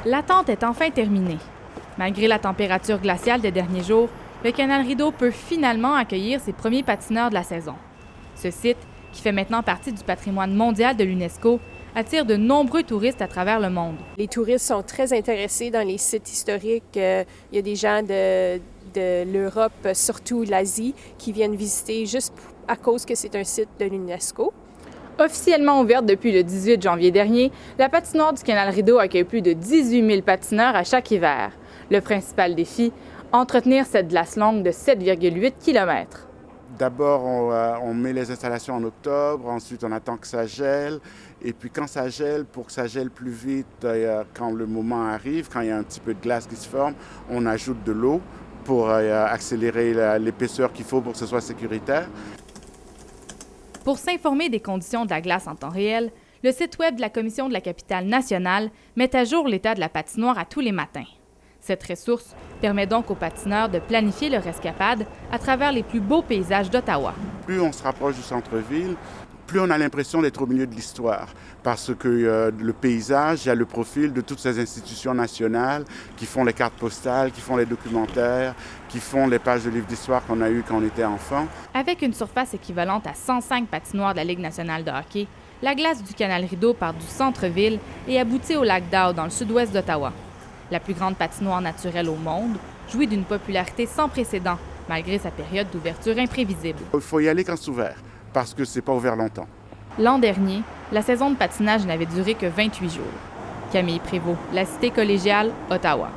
L'attente est enfin terminée. Malgré la température glaciale des derniers jours, le canal Rideau peut finalement accueillir ses premiers patineurs de la saison. Ce site, qui fait maintenant partie du patrimoine mondial de l'UNESCO, attire de nombreux touristes à travers le monde. Les touristes sont très intéressés dans les sites historiques. Il y a des gens de l'Europe, surtout l'Asie, qui viennent visiter juste à cause que c'est un site de l'UNESCO. Officiellement ouverte depuis le 18 janvier dernier, la patinoire du canal Rideau accueille plus de 18 000 patineurs à chaque hiver. Le principal défi, entretenir cette glace longue de 7,8 km. D'abord, on met les installations en octobre, ensuite on attend que ça gèle. Et puis quand ça gèle, pour que ça gèle plus vite, quand le moment arrive, quand il y a un petit peu de glace qui se forme, on ajoute de l'eau pour accélérer l'épaisseur qu'il faut pour que ce soit sécuritaire. Pour s'informer des conditions de la glace en temps réel, le site web de la Commission de la capitale nationale met à jour l'état de la patinoire à tous les matins. Cette ressource permet donc aux patineurs de planifier leur escapade à travers les plus beaux paysages d'Ottawa. Plus on se rapproche du centre-ville, plus on a l'impression d'être au milieu de l'histoire. Parce que le paysage, il y a le profil de toutes ces institutions nationales qui font les cartes postales, qui font les documentaires, qui font les pages de livres d'histoire qu'on a eues quand on était enfant. Avec une surface équivalente à 105 patinoires de la Ligue nationale de hockey, la glace du canal Rideau part du centre-ville et aboutit au lac d'Ao dans le sud-ouest d'Ottawa. La plus grande patinoire naturelle au monde, jouit d'une popularité sans précédent, malgré sa période d'ouverture imprévisible. Il faut y aller quand c'est ouvert, parce que c'est pas ouvert longtemps. L'an dernier, la saison de patinage n'avait duré que 28 jours. Camille Prévost, La Cité collégiale, Ottawa.